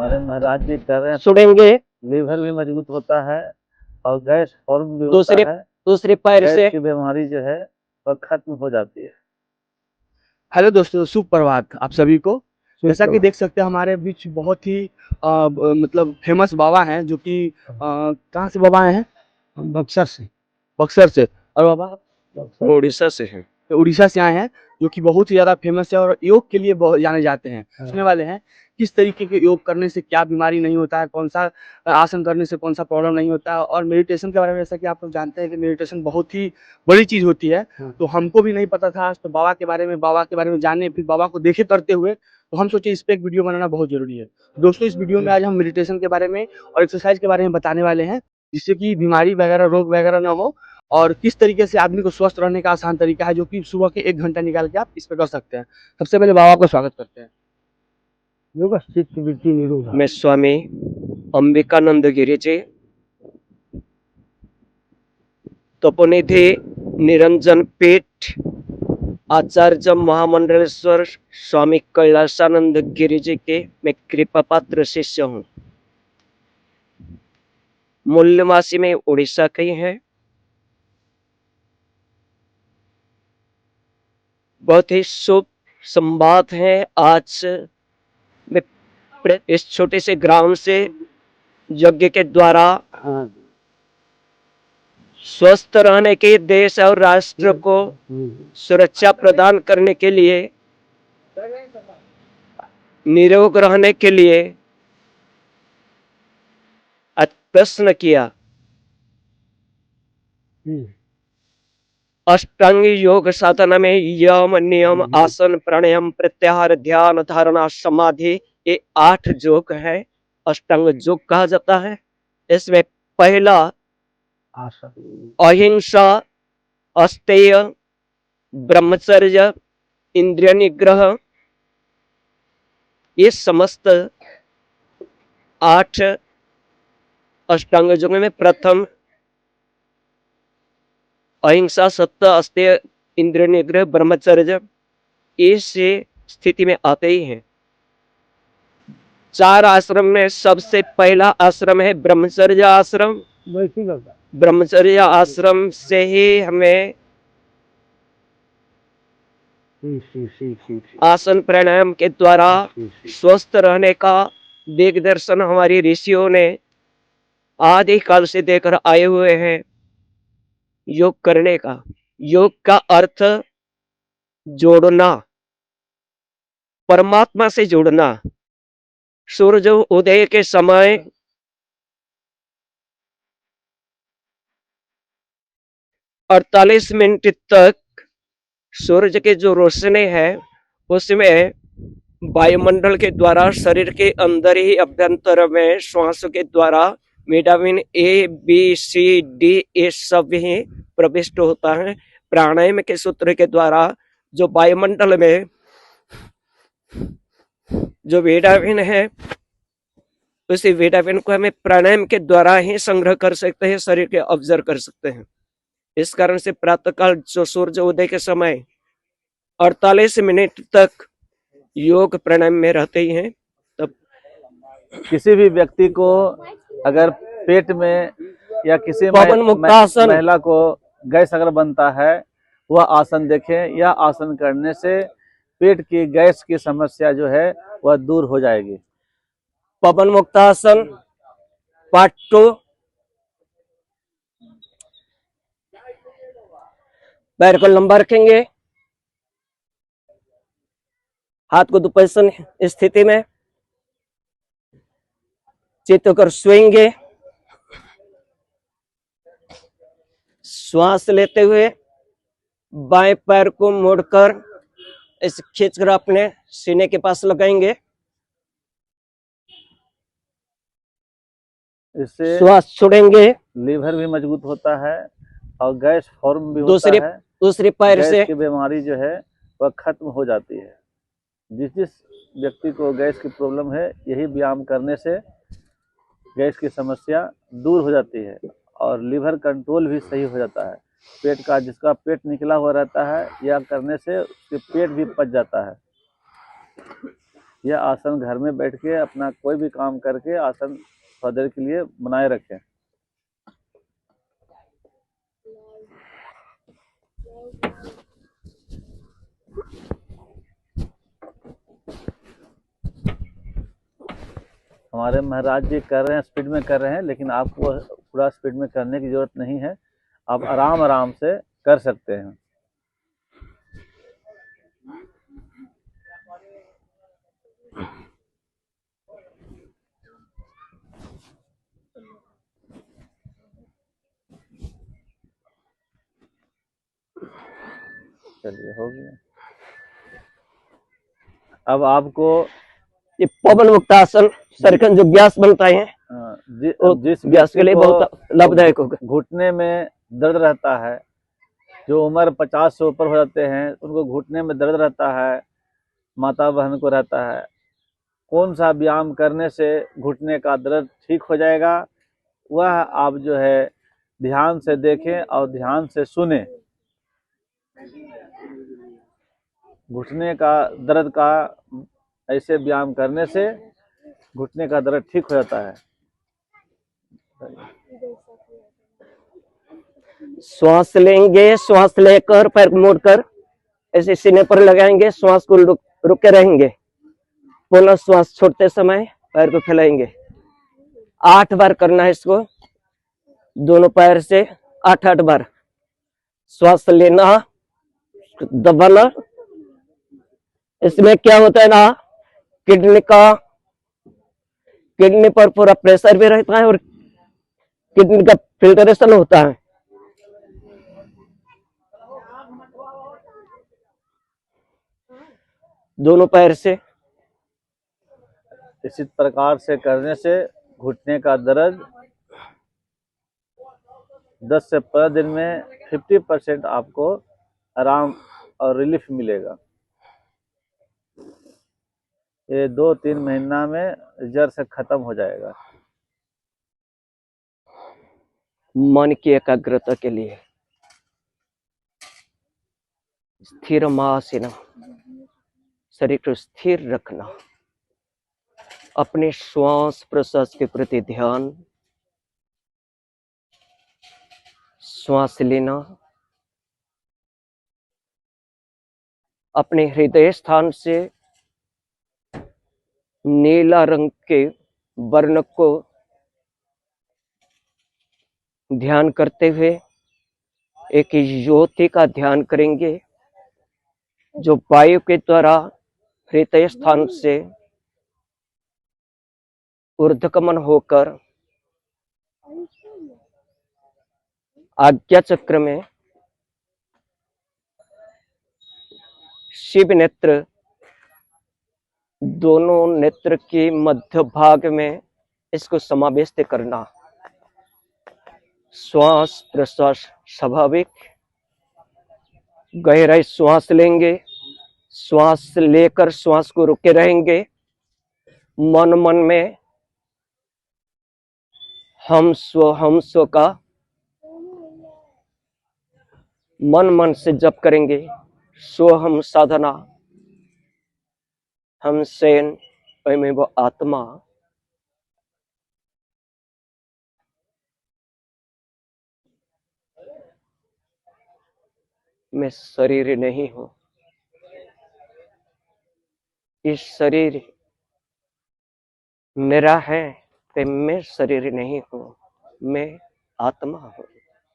हमारे महाराज जी कर रहे हैं। सुनेंगे। लीवर भी मजबूत होता है और गैस फॉर्म भी दूसरे होता है। दूसरे पैर गैस से की बीमारी जो है वह खत्म हो जाती है। हेलो दोस्तों, सुप्रभात आप सभी को। जैसा कि देख सकते हैं हमारे बीच बहुत ही मतलब फेमस बाबा हैं, जो कि कहाँ से बाबा आए हैं? बक्सर से। बक्सर से। और बाबा उड़ीसा से है। उड़ीसा से आए हैं, जो कि बहुत ही ज्यादा फेमस है और योग के लिए बहुत जाने जाते हैं। सुनने वाले हैं किस तरीके के योग करने से क्या बीमारी नहीं होता है, कौन सा आसन करने से कौन सा प्रॉब्लम नहीं होता है। और मेडिटेशन के बारे में जैसा कि आप लोग जानते हैं कि मेडिटेशन बहुत ही बड़ी चीज होती है। तो हमको भी नहीं पता था, तो बाबा के बारे में जाने, फिर बाबा को देखे करते हुए, तो हम सोचे इस पे एक वीडियो बनाना बहुत जरूरी है। दोस्तों, इस वीडियो में आज हम मेडिटेशन के बारे में और एक्सरसाइज के बारे में बताने वाले हैं, जिससे कि बीमारी वगैरह, रोग वगैरह ना हो, और किस तरीके से आदमी को स्वस्थ रहने का आसान तरीका है, जो कि सुबह के 1 घंटा निकाल के आप इस पे कर सकते हैं। सबसे पहले बाबा का स्वागत करते हैं। मैं स्वामी अंबिकानंद गिरीजी तपोनिधि निरंजन पीठ आचार्य महामंडलेश्वर स्वामी कैलासानंद गिरिजी के मैं कृपा पात्र शिष्य हूँ। मूल निवासी में उड़ीसा के ही है। बहुत ही शुभ संवाद है। आज मैं इस छोटे से ग्राम से यज्ञ के द्वारा स्वस्थ रहने के, देश और राष्ट्र को सुरक्षा प्रदान करने के लिए, निरोग रहने के लिए आज प्रश्न किया। अष्टांग योग साधना में यम, नियम, आसन, प्राणायाम, प्रत्याहार, ध्यान, धारणा, समाधि, ये 8 योग है। अष्टांग योग कहा जाता है। इसमें पहला अहिंसा, अस्तेय, ब्रह्मचर्य, इंद्रिय निग्रह, ये समस्त 8 अष्टांग योग में प्रथम अहिंसा, सत्य, अस्तेय, इंद्रिय निग्रह, ब्रह्मचर्य इस स्थिति में आते ही हैं। 4 आश्रम में सबसे पहला आश्रम है ब्रह्मचर्य आश्रम। ब्रह्मचर्य आश्रम से ही हमें आसन प्राणायाम के द्वारा स्वस्थ रहने का दिग्दर्शन हमारी ऋषियों ने आदि काल से देकर आए हुए हैं। योग करने का, योग का अर्थ जोड़ना, परमात्मा से जुड़ना। सूरज उदय के समय 48 मिनट तक सूरज की जो रोशनी है उसमें वायुमंडल के द्वारा शरीर के अंदर ही अभ्यंतर में श्वास के द्वारा vitamin A, B, C, D ये सब ही प्रविष्ट होता है। प्राणायाम के सूत्र के द्वारा जो वायुमंडल में जो विटामिन है, उसी विटामिन को हमें प्राणायाम के द्वारा ही संग्रह कर सकते हैं, शरीर के ऑब्जर्व कर सकते हैं। इस कारण से प्रातःकाल जो सूर्य उदय के समय 48 मिनट तक योग प्राणायाम में रहते ही हैं। तब किसी भी व्यक्ति को अगर पेट में या किसी पवन मुक्तासन महिला को गैस अगर बनता है, वह आसन देखें। यह आसन करने से पेट की गैस की समस्या जो है वह दूर हो जाएगी। पवन मुक्तासन पार्ट 2। पैर को लंबा रखेंगे, हाथ को दुपैसन स्थिति में चित्त होकर सोएंगे। श्वास लेते हुए बाएं पैर को मोड़कर इस खींचकर अपने सीने के पास लगाएंगे। इससे श्वास छोड़ेंगे। लीवर भी मजबूत होता है और गैस फॉर्म भी होता है। दूसरे पैर से गैस की बीमारी जो है वह खत्म हो जाती है। जिस व्यक्ति को गैस की प्रॉब्लम है, यही व्यायाम करने से गैस की समस्या दूर हो जाती है और लीवर कंट्रोल भी सही हो जाता है। पेट का, जिसका पेट निकला हुआ रहता है, यह करने से उसके पेट भी पच जाता है। यह आसन घर में बैठ के अपना कोई भी काम करके आसन थोड़ी देर के लिए बनाए रखें। हमारे महाराज जी कर रहे हैं, स्पीड में कर रहे हैं, लेकिन आपको पूरा स्पीड में करने की जरूरत नहीं है। आप आराम आराम से कर सकते हैं। चलिए, हो गया। अब आपको ये पवन मुक्तासन सरकन जो व्यास बनता है जिस व्यास के लिए बहुत लाभदायक होगा। घुटने में दर्द रहता है, जो उम्र 50 से ऊपर हो जाते हैं उनको घुटने में दर्द रहता है, माता बहन को रहता है, कौन सा व्यायाम करने से घुटने का दर्द ठीक हो जाएगा, वह आप जो है ध्यान से देखें और ध्यान से सुने। घुटने का दर्द का ऐसे व्यायाम करने से घुटने का दर्द ठीक हो जाता है। श्वास लेंगे, श्वास लेकर पैर मोड़कर ऐसे सीने पर लगाएंगे, श्वास को रुक के रहेंगे। पुनः श्वास छोड़ते समय पैर को फैलाएंगे। 8 बार करना है इसको, दोनों पैर से 8-8 बार श्वास लेना, दबाना। इसमें क्या होता है ना, किडनी पर पूरा प्रेशर भी रहता है और किडनी का फिल्टरेशन होता है। दोनों पैर से इसी प्रकार से करने से घुटने का दर्द 10 से 15 दिन में 50% आपको आराम और रिलीफ मिलेगा। ये 2-3 महीना में जड़ से खत्म हो जाएगा। मन की एकाग्रता के लिए स्थिर आसन, शरीर को स्थिर रखना, अपने श्वास प्रश्वास के प्रति ध्यान, श्वास लेना, अपने हृदय स्थान से नीला रंग के वर्ण को ध्यान करते हुए एक ज्योति का ध्यान करेंगे, जो वायु के द्वारा हृदय स्थान से ऊर्ध्वगमन होकर आज्ञा चक्र में शिव नेत्र, दोनों नेत्र के मध्य भाग में इसको समावेश करना। श्वास प्रश्वास स्वाभाविक, गहराई श्वास लेंगे, श्वास लेकर श्वास को रुके रहेंगे। मन में हम स्व का मन से जप करेंगे। सोहम साधना, हम सेन अयमेव आत्मा। मैं शरीर नहीं हूं, इस शरीर मेरा है, मैं शरीर नहीं हूं, मैं आत्मा हूं।